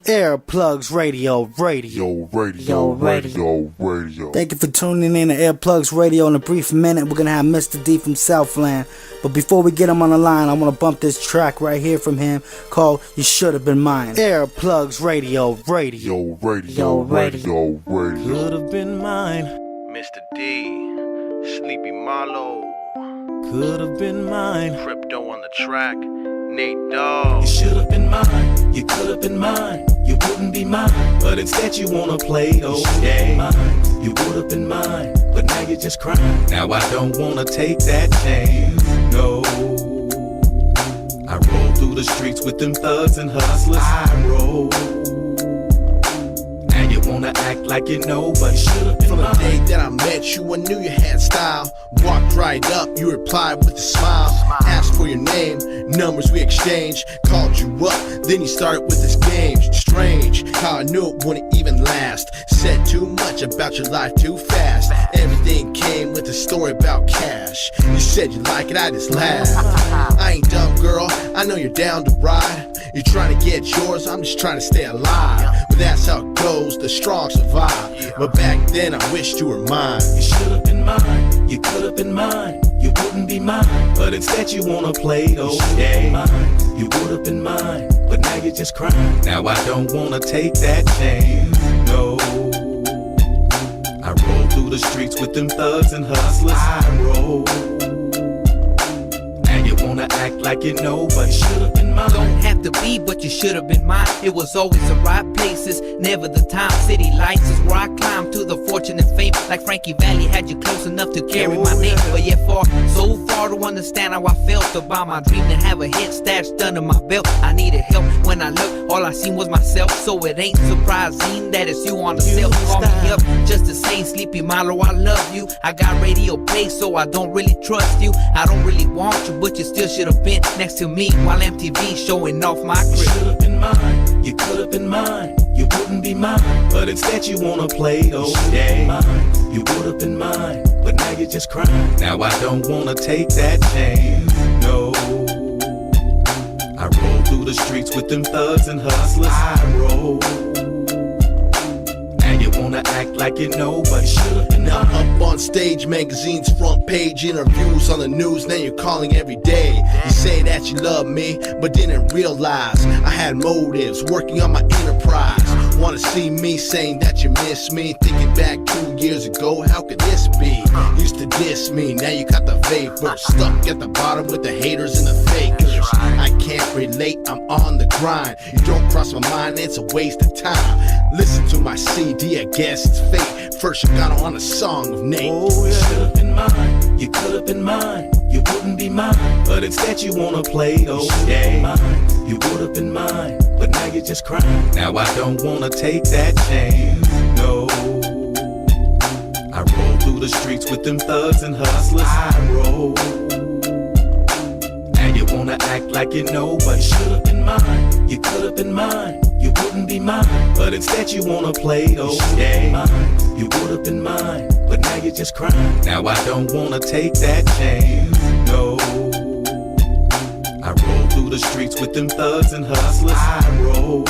Earplugs Radio. Thank you for tuning in to Earplugs Radio. In a brief minute, we're going to have Mr. D from Southland. But before we get him on the line, I want to bump this track right here from him called You Should Have Been Mine. Earplugs Radio. Could have been mine. Mr. D, Sleepy Marlowe. Could have been mine. Crypto on the track. Nate Dogg. You should have been mine. You could have been mine. You wouldn't be mine, but instead you wanna play those games. You would have been mine, but now you're just crying. Now I don't wanna take that chance. No, I roll through the streets with them thugs and hustlers. I roll. Now you wanna act like you know, but you should have been From mine. the day that I met you, I knew you had style. Walked right up, you replied with a smile. Asked for your name, numbers we exchanged. Called you up, then you started with this game. Strange, how I knew it wouldn't even last. Said too much about your life too fast. Everything came with a story about cash. You said you like it, I just laughed. I ain't dumb, girl, I know you're down to ride. You're trying to get yours, I'm just trying to stay alive. But that's how it goes, the strong survive. But back then I wished you were mine. You should have been mine. You could have been mine. You wouldn't be mine, but instead you wanna play those games. You would have been mine, but now you're just crying. Now I don't wanna take that chance. No, I roll through the streets with them thugs and hustlers. I roll. Now you wanna act like you know, but you should have been mine. Don't have to be, but you should have been mine. It was always the right places, never the time. City lights is where I climbed to the fortune and fame. Like Frankie Valli had you close enough to carry my name, but yet far, so far to understand how I felt about my dream to have a head stashed under my belt. I needed help when I looked, all I seen was myself. So it ain't surprising that it's you on the cell. Call me up just to say, Sleepy Milo, I love you. I got radio play, so I don't really trust you. I don't really want you, but you still should have been next to me while MTV showing off my You grip. should have been mine. You could have been mine. You wouldn't be mine, but instead you wanna play those games. You would have been mine, but now you're just crying. Now I don't wanna take that chance. No, I roll through the streets with them thugs and hustlers. I roll. Now you wanna act like you know, but you should have been Now mine. up on stage, magazines, front page, interviews on the news, now you're calling every day. You say that you love me, but didn't realize I had motives, working on my enterprise. Wanna see me saying that you miss me, thinking back 2 years ago, how could this be? Used to diss me, now you got the vapor, stuck at the bottom with the haters and the fakers. I can't relate, I'm on the grind. You don't cross my mind, it's a waste of time. Listen to my CD, I guess it's fate. First you got on a song of Nate. Oh, you should have been mine. You could have been mine. You wouldn't be mine, but instead you wanna play those games. You would have been mine, but now you're just crying. Now I don't wanna take that chance. No, I roll through the streets with them thugs and hustlers. I roll. Now you wanna act like you know, but you should have been mine. You could have been mine. You wouldn't be mine, but instead you wanna play those games. You would have been mine, but now you're just crying. Now I don't wanna take that chance. No, I roll through the streets with them thugs and hustlers. I roll.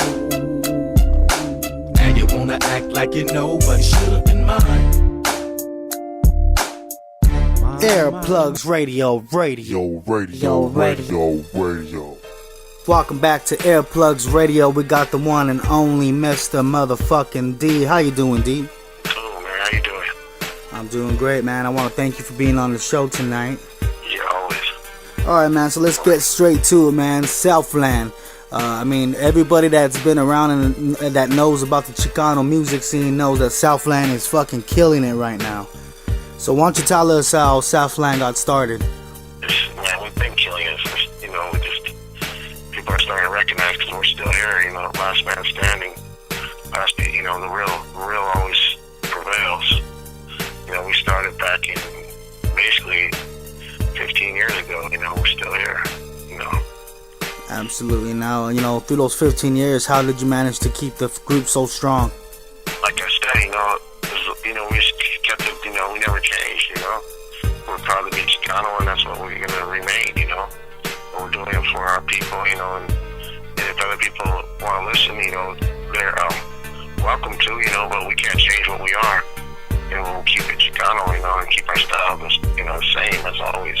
Now you wanna act like you know, but you should have been mine. Earplugs Radio. Welcome back to Earplugs Radio. We got the one and only Mr. Motherfucking D. How you doing, D? Cool, man. How you doing? I'm doing great, man. I want to thank you for being on the show tonight. Yeah, always. Alright, man, so let's get straight to it, man. Southland. I mean, everybody that's been around and that knows about the Chicano music scene knows that Southland is fucking killing it right now. So why don't you tell us how Southland got started? Man, we've been killing it. We just, people are starting to recognize because we're still here, last man standing. The real always prevails. We started back in basically 15 years ago, we're still here, Absolutely. Now, through those 15 years, how did you manage to keep the group so strong? Like I said, we just kept it, we never changed, We're proud to be Chicano, and that's what we're going to remain, We're doing it for our people, and if other people want to listen, know, but we can't change what we are. And we'll keep it Chicano, you know, and keep our style, you know, the same as always.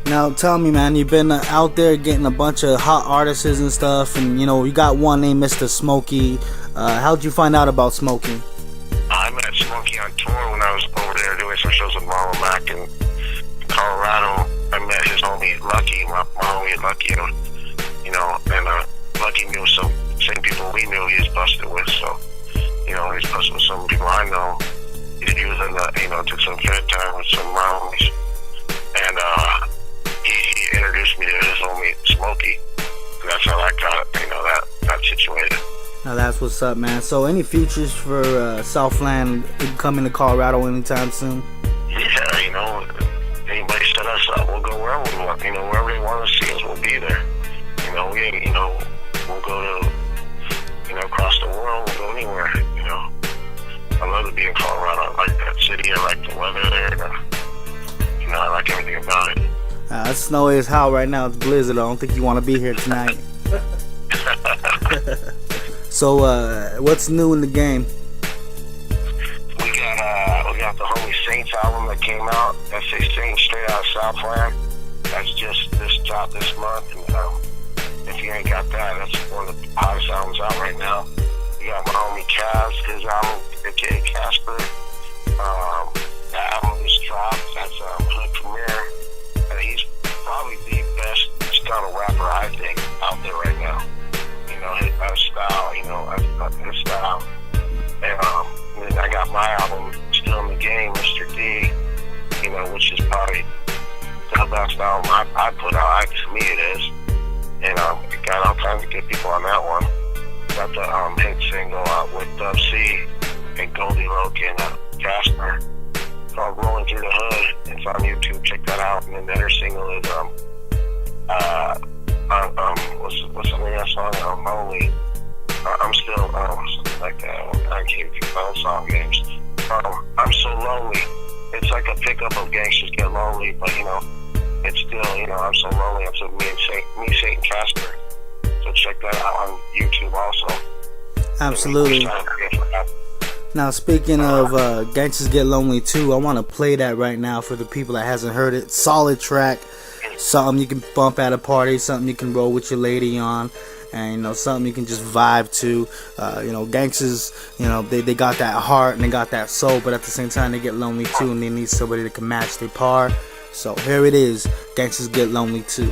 Now tell me, man, you've been out there getting a bunch of hot artists and stuff, and you know you got one named Mr. Smokey. How'd you find out about Smokey? I met Smokey on tour when I was over there doing some shows with Marlon Mack in Colorado. I met his homie Lucky, my homie Lucky, you know, and Lucky knew some same people we knew he was busted with, so you know he's busted with some people I know. He was in the, you know, took some fed time with some of my homies, and he introduced me to his homie Smokey. That's how I got it, you know, that situated. Now that's what's up, man. So any futures for Southland coming to Colorado anytime soon? Yeah, you know, anybody set us up, we'll go wherever we want. You know, wherever they want to see us, we'll be there. You know, we ain't, you know, we'll go to, you know, across the world, we'll go anywhere, you know. I love to be in Colorado. I like that city, I like the weather there, you know, I like everything about it. It's snowy as hell right now. It's blizzard. I don't think you want to be here tonight. So, what's new in the game? We got the homie Saints album that came out. That's a Saints straight out of Southland. That's just this dropped this month. And if you ain't got that, that's one of the hottest albums out right now. We got my homie Kaz, his album, aka Casper. That album just dropped. That's Hood Premiere. He's probably the best Chicano rapper, I think, out there right now. You know, his style, you know, his style. And then I got my album, Still in the Game, Mr. D, you know, which is probably the best album I put out. To me it is. And got all kinds of good people on that one. Got the hit single out with Dub C and Goldie Loke and Casper. Called Rolling Through the Hood. It's on YouTube. Check that out. And then the other single is what's the name of that song? I'm lonely. I'm still something like that. I can't keep my own song names. I'm so lonely. It's like a pickup of Gangsters Get Lonely, but you know, it's still, you know, I'm so lonely. I'm so me, Saint, and Casper. So check that out on YouTube also. Absolutely. Now, speaking of Gangsters Get Lonely too, I want to play that right now for the people that hasn't heard it. Solid track, something you can bump at a party, something you can roll with your lady on, and you know, something you can just vibe to. You know, gangsters, you know, they got that heart and they got that soul, but at the same time they get lonely too, and they need somebody that can match their par. So here it is, Gangsters Get Lonely too.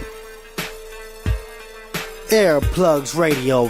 Air Plugs Radio.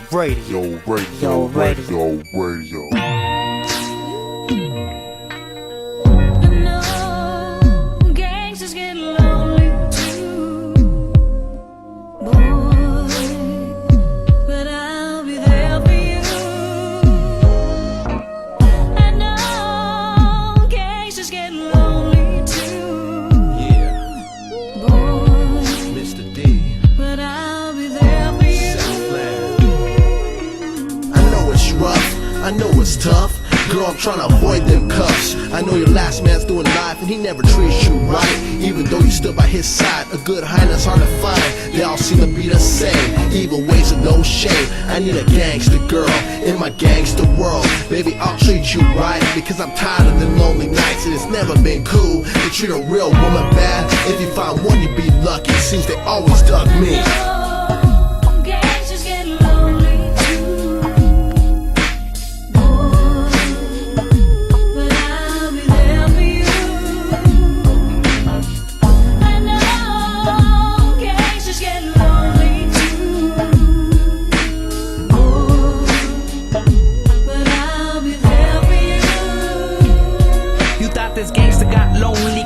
I know it's tough, girl, I'm trying to avoid them cuffs. I know your last man's doing life and he never treats you right. Even though you stood by his side, a good highness hard to find. They all seem to be the same, evil ways of no shame. I need a gangster girl in my gangster world. Baby, I'll treat you right, because I'm tired of the lonely nights. And it's never been cool to treat a real woman bad. If you find one, you'd be lucky. Seems they always dug me.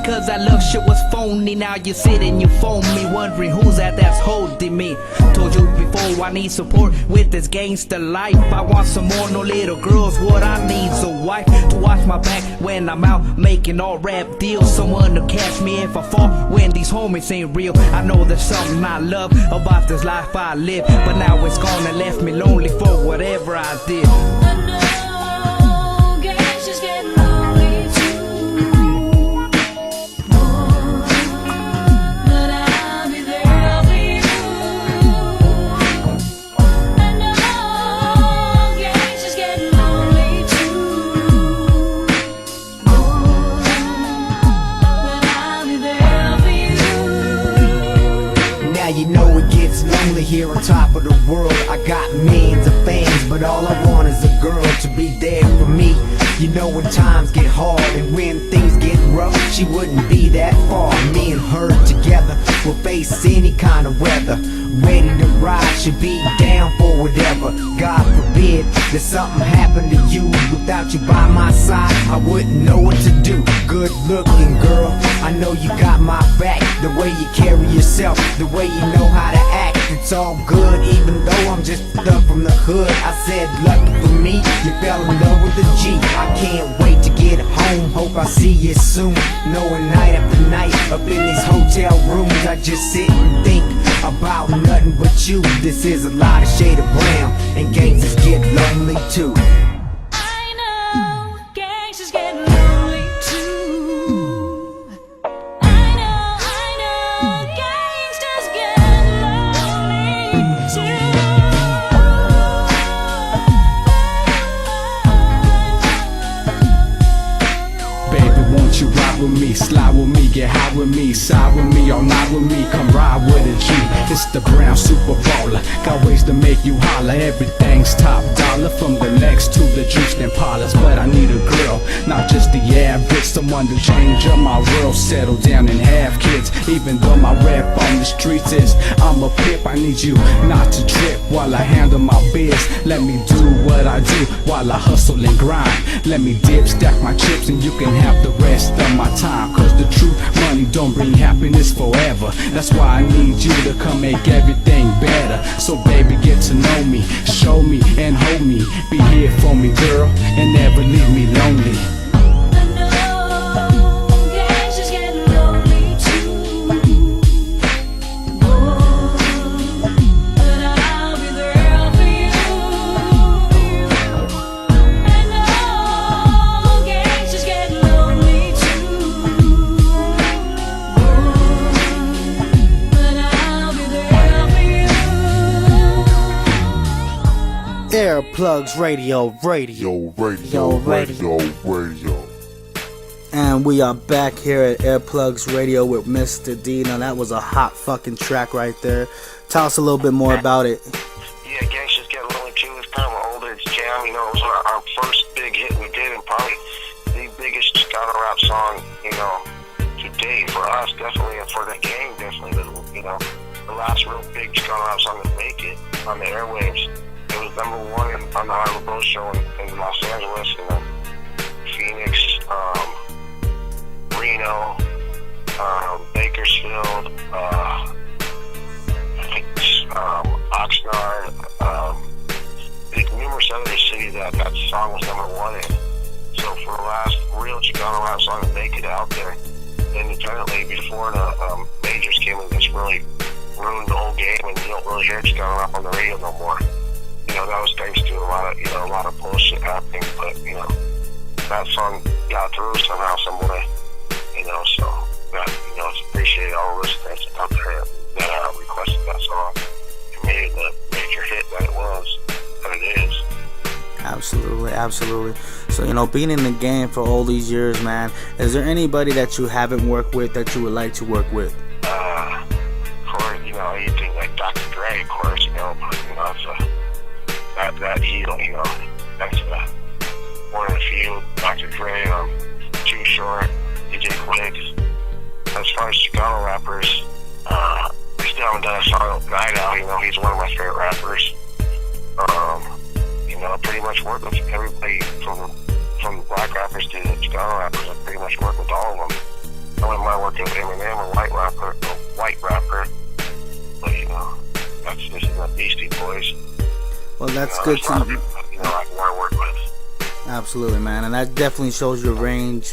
Cause I love shit was phony. Now you sit and you phone me, wondering who's that's holding me. Told you before, I need support with this gangster life. I want some more, no little girls. What I need's a wife to watch my back when I'm out making all rap deals. Someone to catch me if I fall when these homies ain't real. I know there's something I love about this life I live, but now it's gone and left me lonely for whatever I did. top of the world. I got millions of fans, but all I want is a girl to be there for me. You know when times get hard and when things get rough, she wouldn't be that far. Me and her together will face any kind of weather. Ready to ride, should be down for whatever. God forbid that something happened to you. Without you by my side, I wouldn't know what to do. Good looking girl, I know you got my back. The way you carry yourself, the way you know how to act, it's all good. Even though I'm just stuck from the hood, I said lucky for me, you fell in love with a G. I can't wait to get home, hope I see you soon. Knowing night after night up in these hotel rooms, I just sit and think about nothing but you. This is a lot of shade of brown, and gangsters get lonely too. I know gangsters get lonely too. I know gangsters get lonely too. Baby, won't you ride with me, slide with me, get high with me, side with me, all night with me, come ride with a G. It's the brown super baller, got ways to make you holler. Everything's top dollar, from the legs to the juice and parlors. But I need a girl, not just the average, someone to change up my world, settle down and have kids. Even though my rep on the streets is I'm a pimp, I need you not to trip while I handle my biz. Let me do what I do while I hustle and grind. Let me dip, stack my chips, and you can have the rest of my time. Cause the true money don't bring happiness forever. That's why I need you to come make everything better. So baby, get to know me, show me and hold me. Be here for me, girl, and never leave me lonely. I know gangsters get lonely too. Oh, but I'll be there for you. I know gangsters get lonely too. Oh, but I'll be there for you. Earplugs Radio. And we are back here at Earplugs Radio with Mr. D. Now that was a hot fucking track right there. Tell us a little bit more about it. Yeah, Gangsters Get Lonely too. It's kind of an older jam. You know, it was our first big hit we did, and probably the biggest Chicano rap song, you know, to date for us, definitely, and for the game, definitely. You know, the last real big Chicano rap song to make it on the airwaves. It was #1 on the Harlem Boat Show in Los Angeles, and then Phoenix, Reno, Bakersfield, Oxnard, numerous other cities that song was #1 in. So for the last real Chicano rap song to make it out there independently before the majors came and just really ruined the whole game, and you don't really hear Chicano rap on the radio no more. You know, that was thanks to a lot of bullshit happening, but you know, that song got through somehow, some way. You know, so that, you know, it's appreciated all the listeners out there that requested that song and made it the major hit that it was, that it is. Absolutely. So, you know, being in the game for all these years, man, is there anybody that you haven't worked with that you would like to work with? Of course, you know, you think like Dr. Dre, of course, you know, but, you know, it's that he, you know, that's one of the few. Dr. Dre, Too Short, DJ Quick. As far as Chicano rappers, I still haven't done a song with Night Owl. You know, he's one of my favorite rappers. You know, I pretty much work with everybody from the black rappers to the Chicano rappers. I pretty much work with all of them. I wouldn't mind working with Eminem, a white rapper. But you know, this is the Beastie Boys. Well, that's good to know. You know, I want to work with. Absolutely, man, and that definitely shows your range.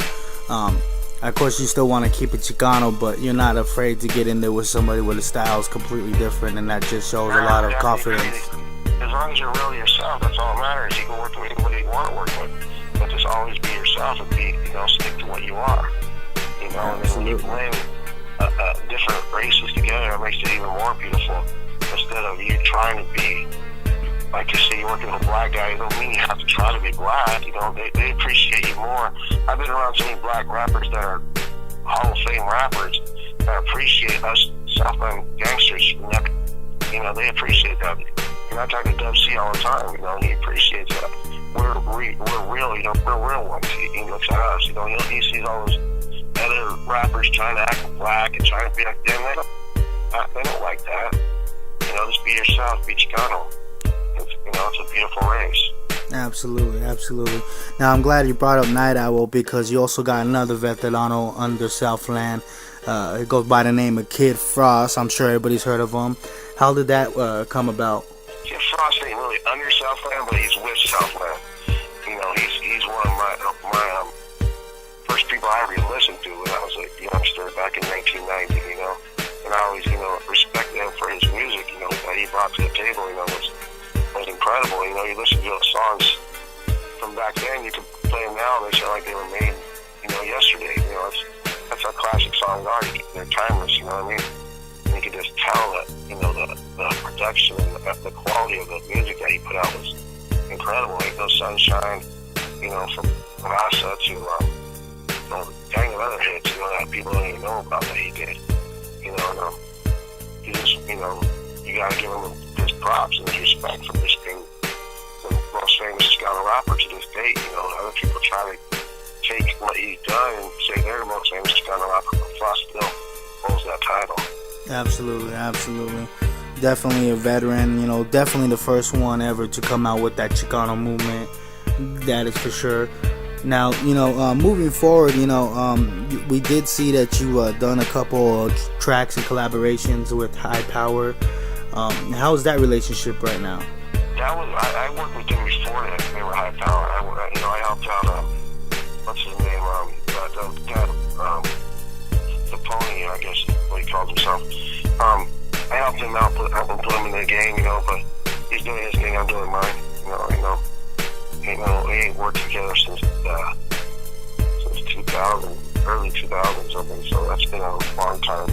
Of course, you still want to keep it Chicano, but you're not afraid to get in there with somebody with a style is completely different, and that just shows a lot of confidence. As long as you're really yourself, that's all that matters. You can work with anybody you want to work with, but just always be yourself and stick to what you are. You know, and then when you blend different races together, it makes it even more beautiful. Instead of you trying to be, like you say, you're working with a black guy, it don't mean you have to try to be black. You know, they appreciate you more. I've been around so many black rappers that are Hall of Fame rappers that appreciate us Southland gangsters. you know, they appreciate that. And I talk to Dub C all the time, you know, and he appreciates that. We're real, you know, we're real ones. He looks at us, you know, he sees all those other rappers trying to act black and trying to be like them. They don't like that. You know, just be yourself, be Chicano. You know, it's a beautiful race. Absolutely, absolutely. Now, I'm glad you brought up Night Owl because you also got another veterano under Southland. It goes by the name of Kid Frost. I'm sure everybody's heard of him. How did that come about? Kid Frost ain't really under Southland, but he's with Southland. You know, he's one of my first people I ever listened to when I was a youngster back in 1990. You know, and I always, you know, respected him for his music. You know, that he brought to the table. You know, was incredible. You know, you listen to those songs from back then, you can play them now, and they sound like they were made, you know, yesterday. You know, that's how classic songs are. They're timeless, you know what I mean? And you can just tell that, you know, the production and the quality of the music that he put out was incredible. Ain't No Sunshine, you know, from Rasa to, you know, a gang of other hits, you know, that people don't even know about that he did. You know, and, he just, you know, you gotta give him his props and his respect for this being the most famous Chicano rapper to this date. You know, other people try to take what he's done and say they're the most famous Chicano rapper, but Frost still holds that title. Absolutely, absolutely. Definitely a veteran, you know, definitely the first one ever to come out with that Chicano movement. That is for sure. Now, you know, moving forward, you know, we did see that you done a couple of tracks and collaborations with High Power. How is that relationship right now? That was I worked with them before that. They were High Power. I helped out. What's his name? The Pony, I guess what he calls himself. I helped him out, help him put him in the game, you know. But he's doing his thing. I'm doing mine. You know, we ain't worked together since 2000, early 2000 something. So that's been a long time.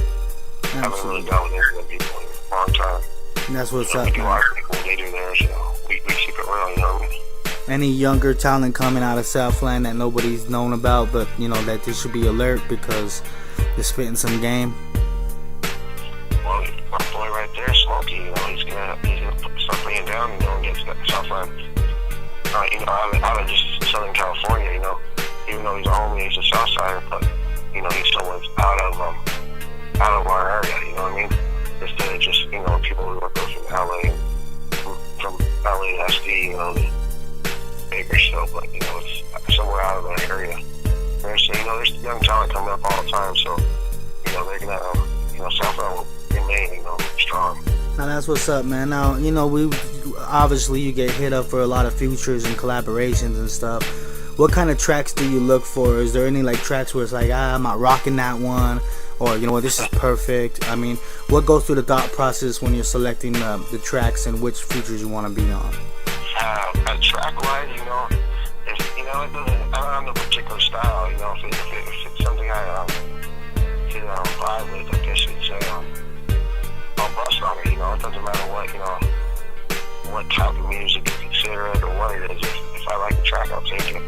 I haven't really dealt with any of people in a long time. And that's what's up. up. We do our thing when they do theirs, you know. We keep it real, you know what I mean? Any younger talent coming out of Southland that nobody's known about, but you know that they should be alert because they're spitting some game. Well, my boy right there, Smokey, you know, he's gonna start playing down, you know, against Southland. You know, out of just Southern California, you know, even though he's a homie, he's a Southsider, but you know, he's someone out of our area, you know what I mean? Instead of just, you know, people who are from LA, from LA to SD, you know, the bigger show, but you know, it's somewhere out of that area. There's, you know, there's young talent coming up all the time, so you know, they're gonna, you know, Southland will remain, you know, strong. Now that's what's up, man. Now, you know, we obviously you get hit up for a lot of features and collaborations and stuff. What kind of tracks do you look for? Is there any like tracks where it's like, I'm not rocking that one, or you know what, this is perfect? I mean, what goes through the thought process when you're selecting the tracks and which features you want to be on? Track-wise, you know, if, you know, it doesn't. I don't have no particular style. You know, if it's something I can vibe with, I guess you'd say, I'll bust on it. You know, it doesn't matter what, you know, what type of music you consider it or what it is. If I like the track, I'll take it.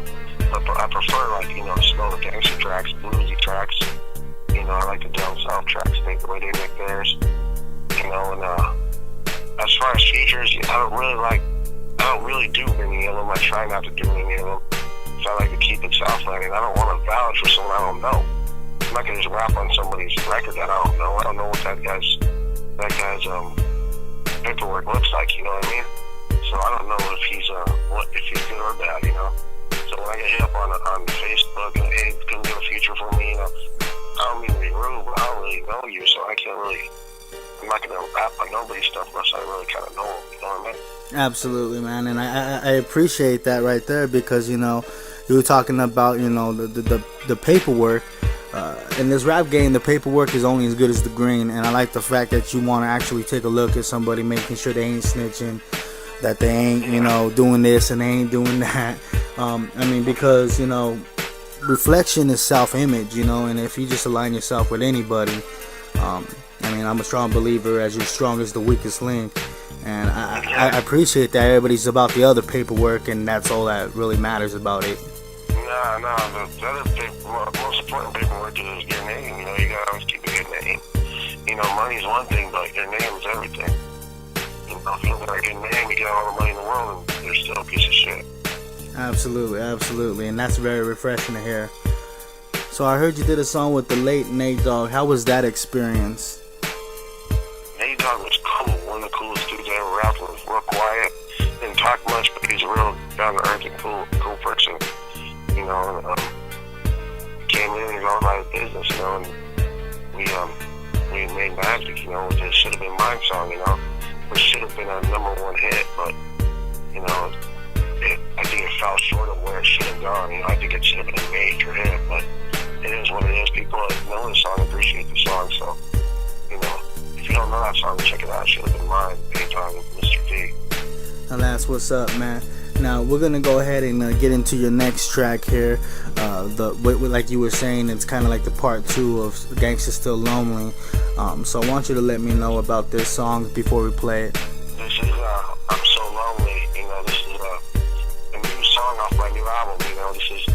But I prefer, like, you know, slower gangster tracks, bluesy tracks. You know, I like the down south tracks, the way they make theirs. You know, and as far as features, I don't really do many of them. I try not to do any of them. So I like to keep it Southland, and I don't want to vouch for someone I don't know. I'm not gonna just rap on somebody's record that I don't know. I don't know what that guy's paperwork looks like. You know what I mean? So I don't know if he's good or bad. You know. So when I get hit up on Facebook and hey, can you do a feature for me? You know, I don't mean to be rude, but I don't really know you, so I can't really. I'm not gonna rap on nobody's stuff unless I really kind of know him. You know what I mean? Absolutely, man, and I appreciate that right there because you know you were talking about, you know, the paperwork. In this rap game, the paperwork is only as good as the green, and I like the fact that you want to actually take a look at somebody, making sure they ain't snitching, that they ain't, you know, doing this and they ain't doing that. I mean, because, you know, reflection is self-image, you know, and if you just align yourself with anybody, I mean, I'm a strong believer as you're strong as the weakest link. And I appreciate that everybody's about the other paperwork, and that's all that really matters about it. No, the other most important paperwork is your name. You know, you gotta always keep a good name. You know, money's one thing, but your name is everything. feel like a man, you get all the money in the world, and you're still a piece of shit. Absolutely, absolutely, and that's very refreshing to hear. So I heard you did a song with the late Nate Dogg. How was that experience? Nate Dogg was cool, one of the coolest dudes I ever rapped with. Real quiet, didn't talk much, but he's a real down-to-earth and cool person. You know, and, came in and he was all about his business, you know, and we made magic, you know. It should have been my song, you know. It should have been a #1 hit, but, you know, I think it fell short of where it should have gone. You know, I think it should have been a major hit, but it is what it is. People that know the song appreciate the song, so, you know, if you don't know that song, check it out. It should have been mine, Anytime with Mr. D. And that's what's up, man. Now we're gonna go ahead and get into your next track here. Like you were saying, it's kind of like the part 2 of "Gangsta Still Lonely." So I want you to let me know about this song before we play it. This is "I'm So Lonely." You know, this is a new song off my new album. You know, this is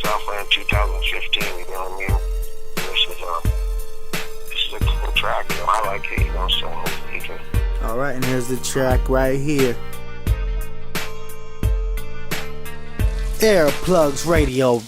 Southland 2015. You know what I mean? This is a cool track. You know, I like it. You know, so hopefully you can. All right, and here's the track right here. Earplugs Radio.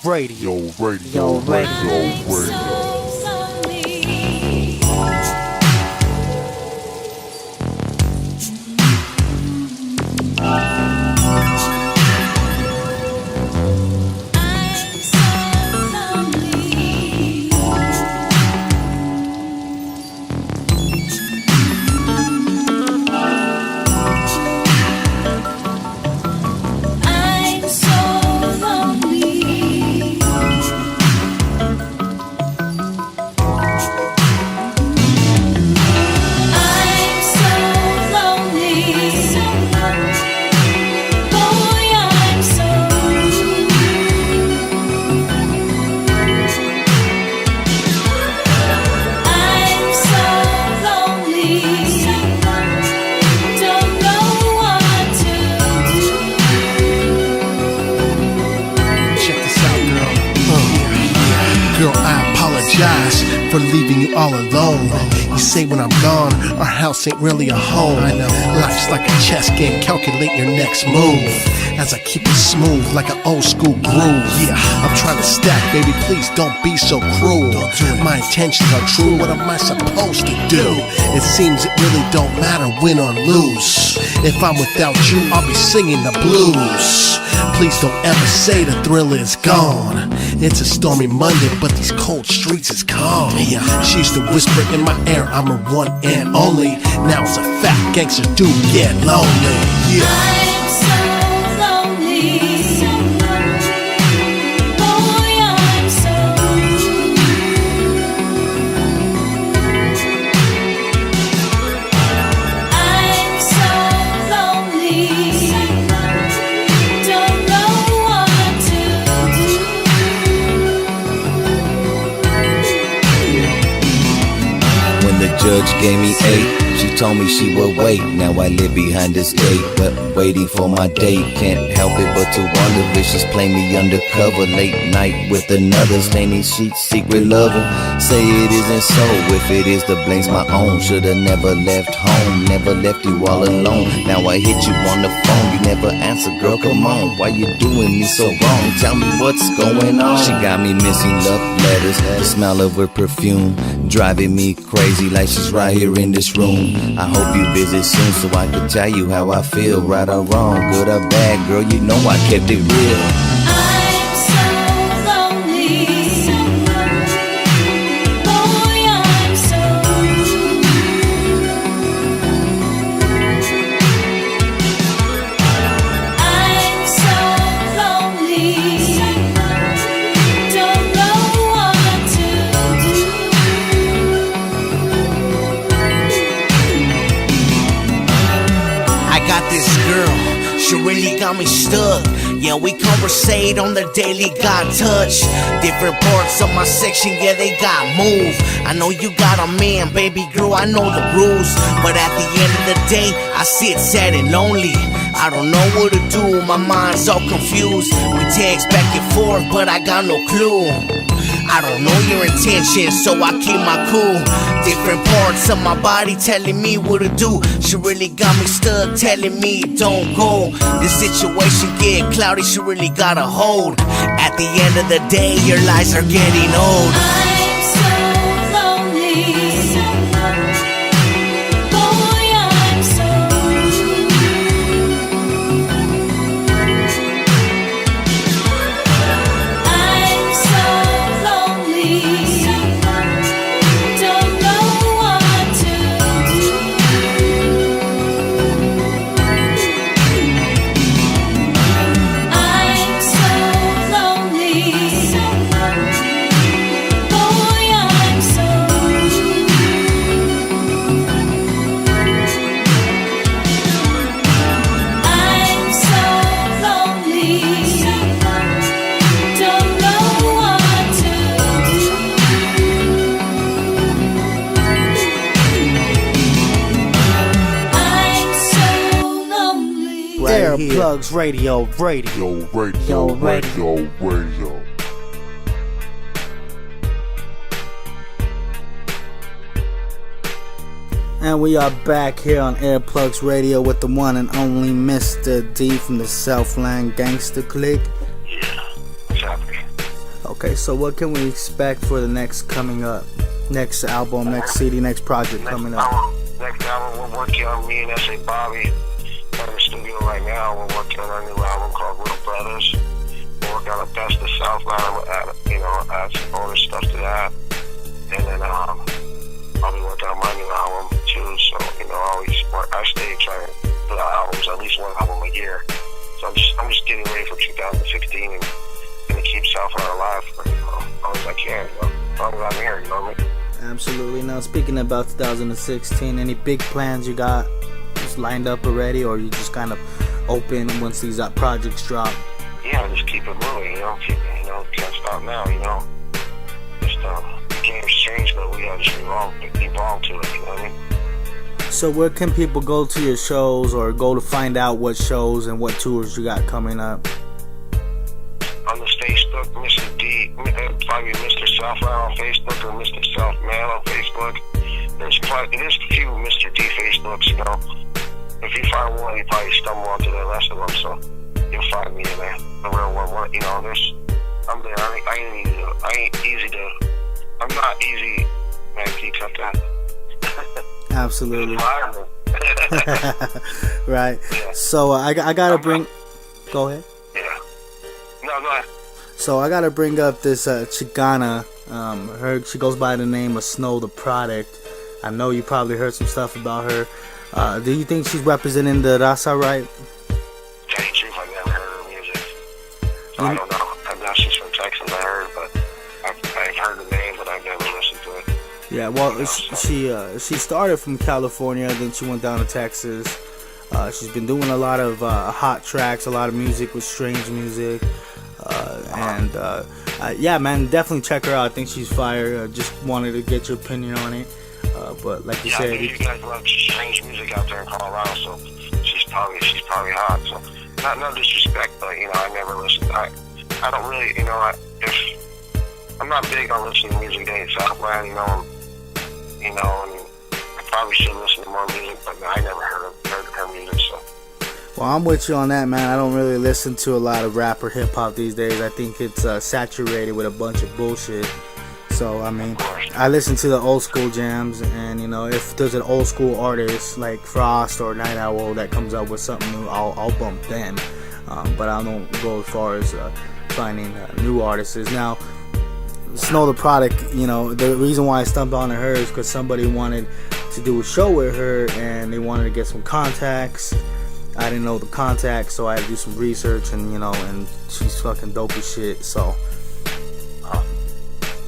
For leaving you all alone. You say when I'm gone, our house ain't really a home. I know. Life's like a chess game, calculate your next move. As I keep it smooth like an old school groove. Yeah, I'm trying to stack, baby, please don't be so cruel. My intentions are true, what am I supposed to do? It seems it really don't matter win or lose. If I'm without you, I'll be singing the blues. Please don't ever say the thrill is gone. It's a stormy Monday, but these cold streets is calm. Yeah, she used to whisper in my ear, I'm her one and only. Now it's a fact, gangsters do get lonely. Yeah. Judge gave me 8, she told me she would wait. Now I live behind this gate, but waiting for my date. Can't help it but to wonder if she's playing me undercover. Late night with another, staining sheets, secret lover. Say it isn't so, if it is the blame's my own. Should've never left home, never left you all alone. Now I hit you on the phone, you never answer, girl, come on. Why you doing me so wrong? Tell me what's going on. She got me missing love letters, the smell of her perfume, driving me crazy like she's right here in this room. I hope you visit soon so I can tell you how I feel. Right or wrong, good or bad, girl, you know I kept it real. She really got me stuck. Yeah, we conversate on the daily, got touch. Different parts of my section, yeah, they got move. I know you got a man, baby girl, I know the rules. But at the end of the day, I sit sad and lonely. I don't know what to do, my mind's all confused. We text back and forth, but I got no clue. I don't know your intentions, so I keep my cool. Different parts of my body telling me what to do. She really got me stuck, telling me don't go. This situation get cloudy, she really got a hold. At the end of the day, your lies are getting old. I'm so lonely. Boy, I'm so lonely. Don't know what to do. I'm so lonely. Boy, I'm so lonely. Don't know what to do. I'm so lonely. Air Plugs Radio. And we are back here on Air Plugs Radio with the one and only Mr. D from the Southland Gangster Clique. Yeah, exactly. Okay, so what can we expect for the next coming up? Next album, next CD, next project coming up? Next album, we're working on me and S.A. Bobby. We're in the studio right now. We're working on our new album called Little Brothers. We're working on the best of Southland. Add some bonus stuff to that. And then I'll be working on my new album too. So, I stay trying to put out albums, at least one album a year. So I'm just getting ready for 2016 and gonna keep Southland alive for as long as I can. As long as I'm here, you know what I mean? Absolutely. Now, speaking about 2016, any big plans you got just lined up already, or you just kind of open once these projects drop? Yeah, just keep it moving, can't stop now, Just, the game's changed, but we gotta just evolve to it, you know what I mean? So where can people go to your shows, or go to find out what shows and what tours you got coming up? On the Facebook, Mr. D, probably Mr. Southland on Facebook, or Mr. Southman on Facebook. There's a few Mr. D Facebooks, If you find one, you probably stumble onto the rest of them, so you'll find me in there. The real one, I'm there. I'm not easy, man, can you cut that? Absolutely. Right. Yeah. So I gotta bring... Go ahead. Yeah. No, go ahead. So I gotta bring up this Chicana. She goes by the name of Snow the Product. I know you probably heard some stuff about her. Do you think she's representing the Raza right? Tell you the truth, I've never heard her music. So I don't know. I know she's from Texas, I heard, but I've heard the name, but I've never listened to it. Yeah, well, she started from California, then she went down to Texas. She's been doing a lot of hot tracks, a lot of music with strange music. Yeah, man, definitely check her out. I think she's fire. Just wanted to get your opinion on it. But like you said, you guys love strange music out there in Colorado, so she's probably hot. So no disrespect, but I never listened. I don't really, I'm not big on listening to music day in Southland, and I probably should listen to more music, but I never heard her music. So. Well, I'm with you on that, man. I don't really listen to a lot of rap or hip hop these days. I think it's saturated with a bunch of bullshit. So, I mean, I listen to the old school jams, and if there's an old school artist like Frost or Night Owl that comes up with something new, I'll bump them. But I don't go as far as finding new artists. Now, Snow the Product, the reason why I stumbled on her is because somebody wanted to do a show with her, and they wanted to get some contacts. I didn't know the contacts, so I had to do some research, and and she's fucking dope as shit. So.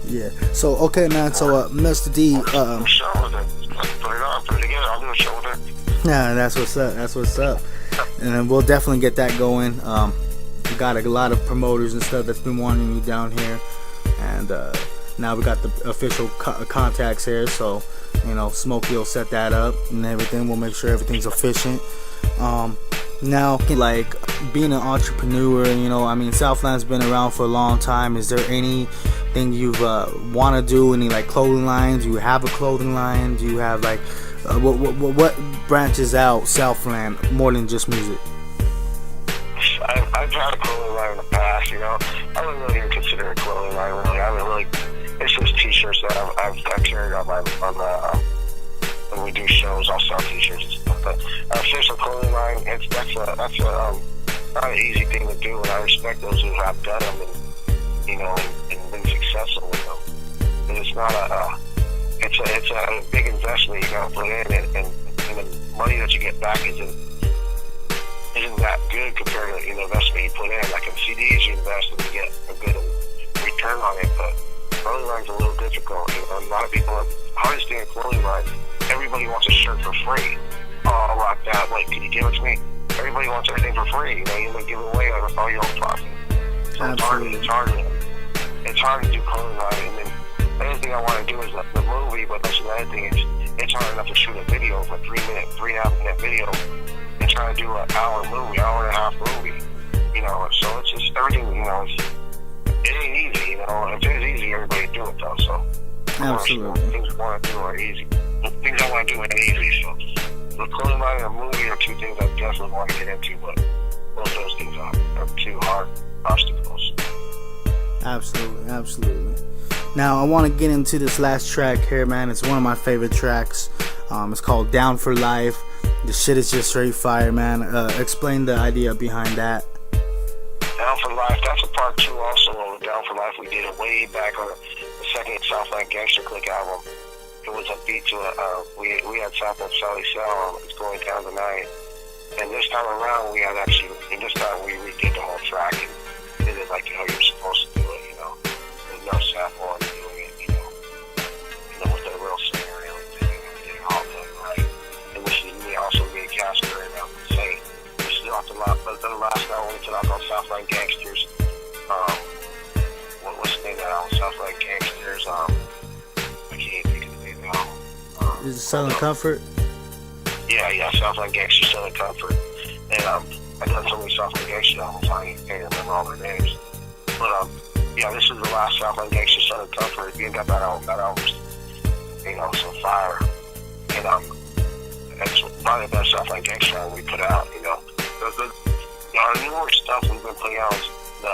Yeah. So okay, man. So Mr. D. Put it on, put it together. I'll do a show with her. Yeah, that's what's up. And then we'll definitely get that going. We got a lot of promoters and stuff that's been wanting me down here, and now we got the official contacts here. So Smokey will set that up and everything. We'll make sure everything's efficient. Now, like being an entrepreneur, Southland's been around for a long time. Is there any anything you've want to do? Any like clothing lines? Do you have a clothing line? Do you have like what branches out Southland more than just music? I've had a clothing line in the past, you know. I wouldn't really even consider it a clothing line, really. I would really, it's just t-shirts that I've carried on when we do shows. I'll sell t-shirts and stuff. But official clothing line, that's not an easy thing to do, and I respect those who have done them and, you know, and been successful with them. But it's not it's a big investment you gotta put in, and the money that you get back isn't that good compared to the investment you put in. Like in CDs, you invest and you get a good return on it, but clothing line's a little difficult. You know, a lot of people are hardest thing in clothing line. Everybody wants a shirt for free. Oh, I'll rock that. Wait, can you give it to me? Everybody wants everything for free. You know, you give it away all your own profit. So it's hard to do clothing line. And then the other thing I want to do is the movie, but that's another thing. It's hard enough to shoot a video, a 3.5-minute video, and try to do an hour and a half movie. You know, so it's just everything. You know, it ain't easy. You know, if it is easy, everybody do it though. So absolutely, things I want to do are easy. Things I want to do ain't easy. So the clothing line and a movie are two things I definitely want to get into, but both of those things are two hard obstacles. Absolutely. Now I want to get into this last track here, man. It's one of my favorite tracks. It's called Down for Life. The shit is just straight fire, man. Explain the idea behind that. Down for Life, that's a part 2 also of Down for Life. We did it way back on the second Southland Gangster Click album. It was a beat to we had sampled Sally Sal, It's Going Down Tonight. And this time around, this time we redid the whole track and did it like how you're supposed to do it, you know. With no sample and doing it, you know, with a real singer and everything. And we did it all done right. And this is me, also me and Casper, and Saint. This is off the last album we put out called Southland Gangsters. What's the name of that album? Southland Gangsters. I can't think of the name of the album. Is it Southern Comfort? Yeah, Southland Gangsters, Southern Comfort. And I've done so many Southland Gangster albums, I can't remember all their names. But yeah, this is the last Southland Gangster, Southern Comfort. If you ain't got that album's, you know, some fire. And it's probably the best Southland Gangster album we put out, you know. Our newer stuff we've been putting out,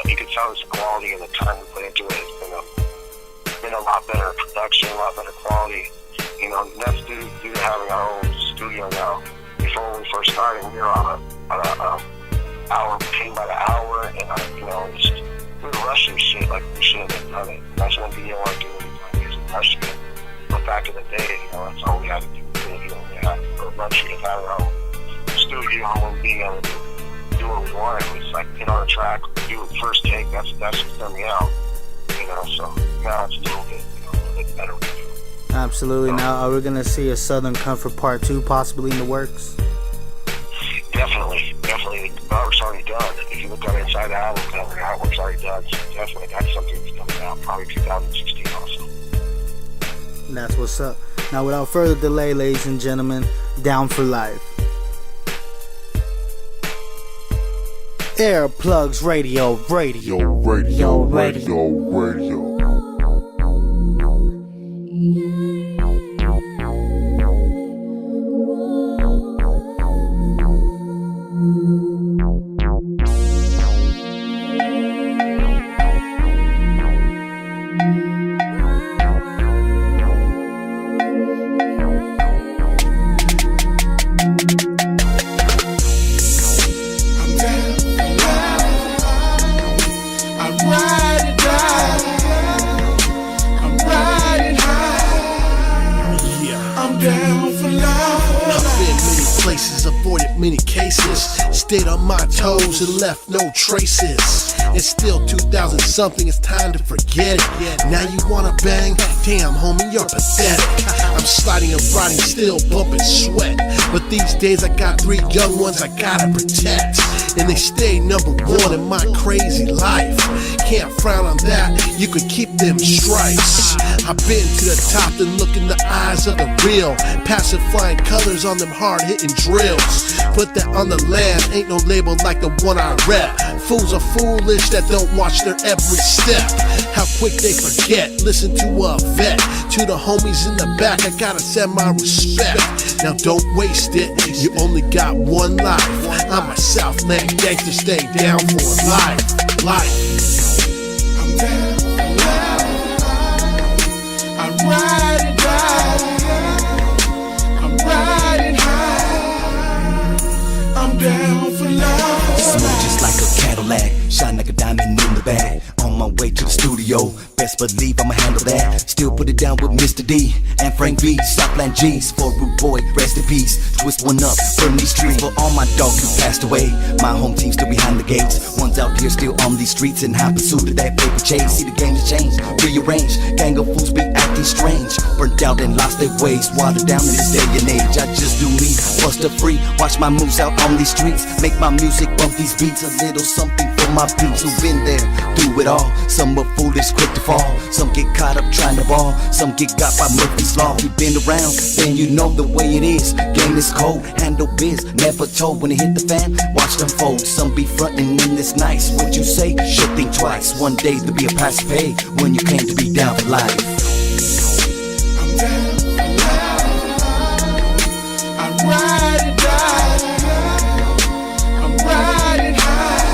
you can tell it's the quality and the time we put into it. It's been a lot better production, a lot better quality. You know, that's due to having our own studio now. Before when we first started, we were on an hour, paid by the hour, and you know, we were rushing shit like we shouldn't have done it. And that's one thing you don't want to do anytime, is rushing it. But back in the day, you know, that's all we had to do. You know, we had the luxury of having our own studio and being able to do what we wanted. It was like get on a track, do it first take. That's what's done me out. You know, so now it's a little bit better. Absolutely. Now, are we gonna see a Southern Comfort Part 2 possibly in the works? Definitely. The artwork's already done. If you look on the inside the album cover, the artwork's already done. So definitely, that's something that's coming out probably 2016 also. That's what's up. Now, without further delay, ladies and gentlemen, Down for Life. Air Plugs Radio. Stayed on my toes and left no traces. It's still 2000 something, it's time to forget it. Now you wanna bang? Damn homie, you're pathetic. I'm sliding and riding, still bumping sweat. But these days I got 3 young ones I gotta protect. And they stay number 1 in my crazy life. can't frown on that. You could keep them stripes. I've been to the top and look in the eyes of the real. Passive flying colors on them hard hitting drills. Put that on the land, ain't no label like the one I rep. Fools are foolish that don't watch their every step. How quick they forget, listen to a vet. To the homies in the back, I gotta send my respect. Now don't waste it, you only got one life. I'm a Southland gangster, stay down for life. I'm down for life. I'm riding high. I'm riding high. I'm down for life. Smooth just like a Cadillac, shine like a diamond in the bag. On my way to the studio, best believe I'ma handle that. Still put it down with Mr. D and Frank V. Southland G's for Root Boy, rest in peace. Twist one up from these streets for all my dogs who passed away. My home team still behind the gates. One's out here still on these streets in high pursuit of that paper chase. See the game has changed, rearranged. Gang of fools be acting strange, burnt out and lost their ways. Watered down in this day and age. I just do me, bust a free. Watch my moves out on these streets. Make my music bump these beats. A little something for my peeps who've been there through it all. Some are foolish, quick to fall. Some get caught up trying to ball. Some get got by Murphy's Law. You been around, then you know the way it is. Game is cold, handle biz, never told. When it hit the fan, watch them fold. Some be frontin' in this nice. What you say? Should think twice. One day to be a pass pay when you came to be down for life. I'm down for life. I'm riding high. I'm riding high.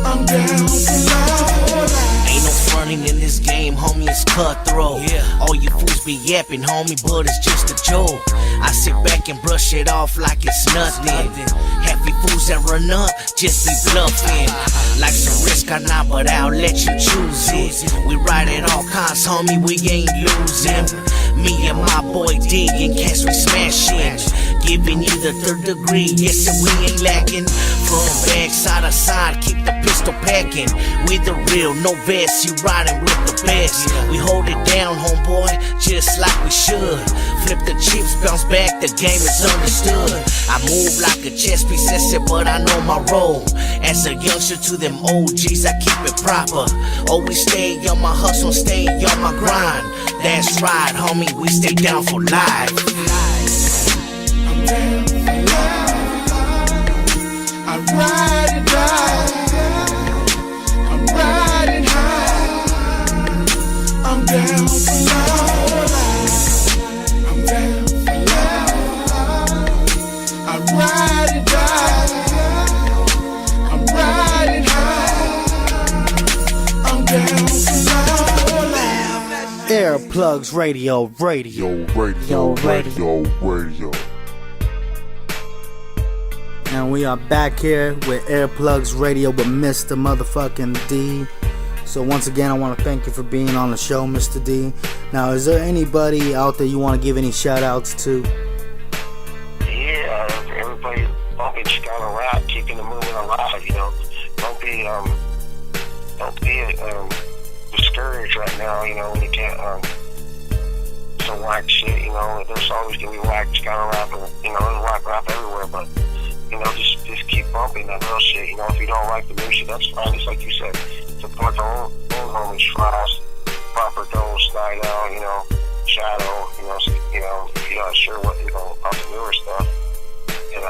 I'm down for life. Ain't no fronting in this game, homie, it's cutthroat. All you fools be yapping, homie, but it's just a joke. I sit back and brush it off like it's nothing. Half you fools that run up just be bluffing. Like some risk or not, but I'll let you choose it. We ride at all kinds, homie, we ain't losing. Me and my boy D and cats we smashing. Giving you the third degree, yes, and we ain't lacking. From back side to side, keep the pistol packing. We the real, no vest, you riding with the best. We hold it down, homeboy, just like we should. Flip the chips, bounce back, the game is understood. I move like a chess piece, that's it, but I know my role. As a youngster to them OGs, I keep it proper. Always stay on my hustle, stay on my grind. That's right, homie, we stay down for life. I'm down for life. I'm riding high. I'm riding high. I'm down for life. I'm down for life. I'm riding high. I'm riding high. I'm down for life. Air Plugs Radio. And we are back here with Air Plugs Radio with Mr. Motherfucking D. So once again, I want to thank you for being on the show, Mr. D. Now, is there anybody out there you want to give any shout outs to? Yeah, everybody, don't just gotta rap, keeping the movement alive, you know. Don't be discouraged right now, you know, when you can't, some whack shit, you know. There's always gonna be whack, just gotta rap, and, you know, there's whack rap everywhere, but, you know, just keep bumping that real shit, you know. If you don't like the new shit, that's fine, just like you said. Support the old homies, Frost, Proper Dose, Snydell, you know, Shadow, you know, if you're not sure what, you know, about the newer stuff, and,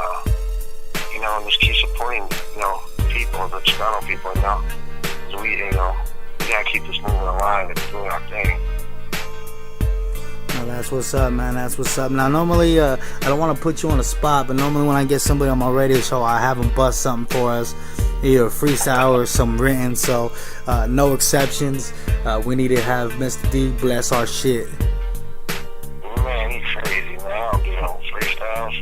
you know, and just keep supporting, you know, people, the Chicano people, you know, so we, you know, we gotta keep this movement alive and doing our thing. Well, that's what's up, man. That's what's up. Now, normally, I don't want to put you on the spot, but normally when I get somebody on my radio show, I have them bust something for us, either a freestyle or some written. So, no exceptions. We need to have Mr. D bless our shit. Man, he's crazy, man. I don't do no freestyles.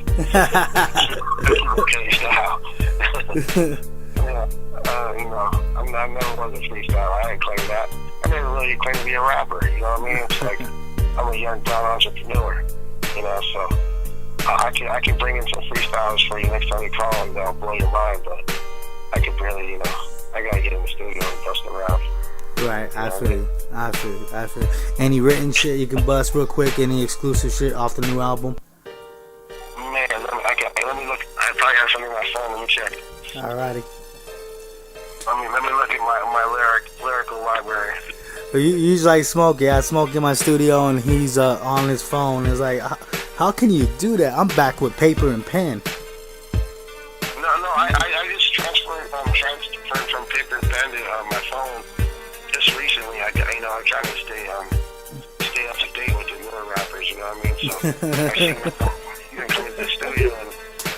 You know, I never was a freestyle. I didn't claim that. I never really claimed to be a rapper. You know what I mean? It's like, I'm a young brown entrepreneur, you know, so I can bring in some freestyles for you next time you call and they'll blow your mind, but I can barely, you know, I gotta get in the studio and bust around. Right, I feel. Any written shit you can bust real quick? Any exclusive shit off the new album? Man, let me look. I probably have something on my phone. Let me check. Alrighty. Let me Let me look at my lyrical library. He's like Smokey. I smoke in my studio and he's on his phone. It's like, how can you do that? I'm back with paper and pen. No, I just transferred from paper and pen to my phone just recently. I'm trying to stay up to date with the newer rappers. You know what I mean? So I see them come into the studio and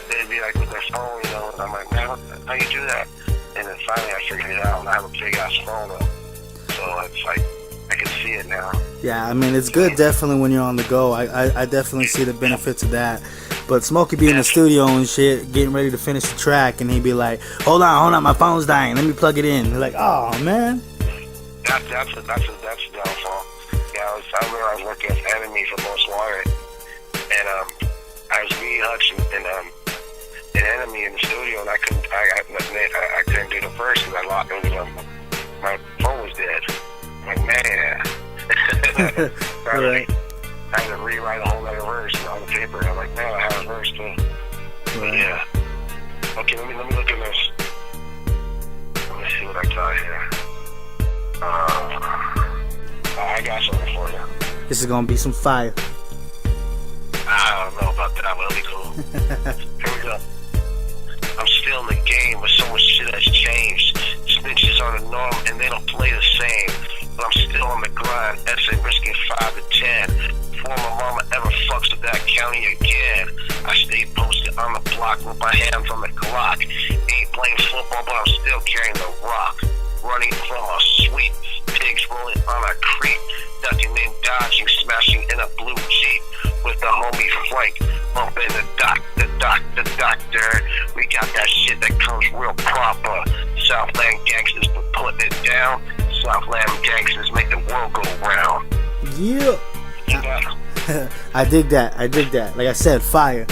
they'd be like with their phone, you know. And I'm like, man, how you do that? And then finally I figured it out, and I have a big ass phone up. So it's like, I can see it now. Yeah, I mean, it's good definitely when you're on the go. I definitely see the benefits of that. But Smokey be in the studio and shit, getting ready to finish the track, and he'd be like, hold on, my phone's dying, let me plug it in. He's like, oh, man. That's a downfall. Yeah, I remember I was working with Enemy for Most Wanted, and I was me, Hutch, and Enemy in the studio, and I couldn't do the verse because I locked it. My phone was dead. I'm like, man. Right. I had to rewrite a whole other verse on the paper. I'm like, man, I have a verse too. Right. Yeah. Okay, let me look at this. Let me see what I got here. I got something for you. This is gonna be some fire. I don't know about that, but it'll be cool. Here we go. I'm still in the game, but so much shit has changed. Snitches are the norm, and they don't play the same. But I'm still on the grind, essay risking 5 to 10. Before my mama ever fucks with that county again, I stay posted on the block with my hands on the Glock. Ain't playing football, but I'm still carrying the rock. Running from a sweep, pigs rolling on a creek. Nothing named dodging, smashing in a blue Jeep. With the homie Frank, bumping the doctor. We got that shit that comes real proper. Southland gangsters for putting it down. Southland gangsters make the world go round. Yeah. I dig that. Like I said, fire.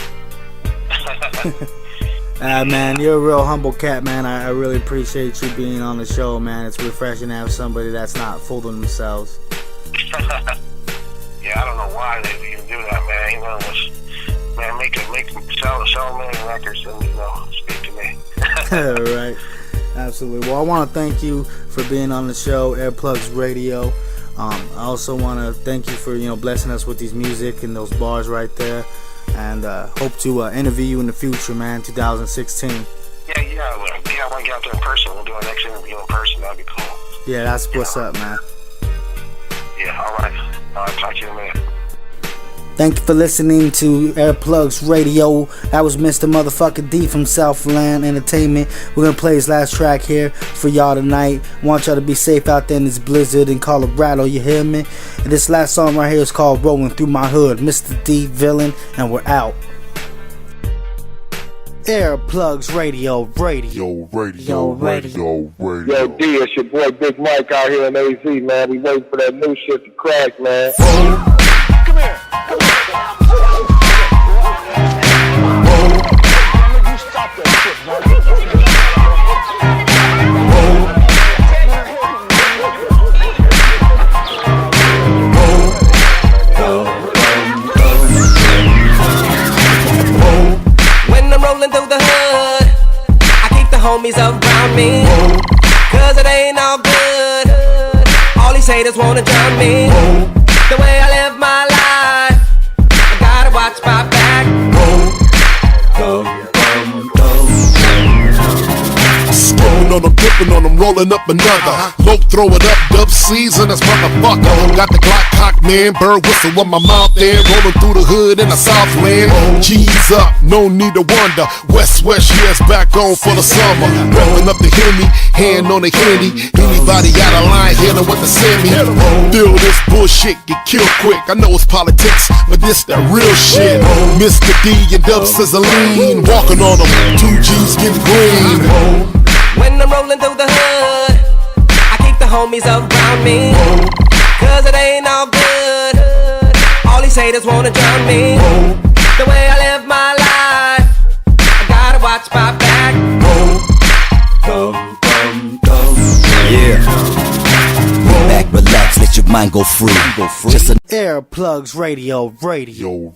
Man, you're a real humble cat, man. I really appreciate you being on the show, man. It's refreshing to have somebody that's not full of themselves. Yeah, I don't know why they even do that, man. You know, sell a million records and, speak to me. Right. Absolutely. Well, I want to thank you for being on the show, Airplugs Radio. I also want to thank you for, blessing us with these music and those bars right there. And hope to interview you in the future, man, 2016. Yeah, I want to get out there in person. We'll do our next interview in person. That'd be cool. Yeah, that's what's up, man. Yeah, all right. I'll talk to you in a minute. Thank you for listening to Airplugs Radio. That was Mr. Motherfucker D from Southland Entertainment. We're gonna play his last track here for y'all tonight. Want y'all to be safe out there in this blizzard in Colorado, you hear me? And this last song right here is called Rolling Through My Hood. Mr. D Villain, and we're out. Airplugs Radio. Yo, D, it's your boy Big Mike out here in AZ, man. We waiting for that new shit to crack, man. Come here. You stop that shit, man. When I'm rolling through the hood, I keep the homies around me, cause it ain't all good. All these haters wanna drown me. The way I live my life, I gotta watch my back. Scrolling on them, dipping on them, rolling up another. Low, throw it up, dub season, that's motherfucker. Got the Glock cock, man, bird whistle with my mouth there. Rolling through the hood in the Southland. G's up, no need to wonder. West, yes, back on for the summer. Repping up the Hemi, hand on the handy. Anybody out of line, hit them with the semi. Feel this bullshit, get killed quick. I know it's politics, but this that real shit. Mr. D and Dub Sizzling, walking on them, 2 G's getting green. When I'm rolling through the hood, I keep the homies around me, cause it ain't all good. All these haters wanna drown me. The way I live my life, I gotta watch my back. Yeah. Back, relax, let your mind go free. Just Airplugs Radio. Radio.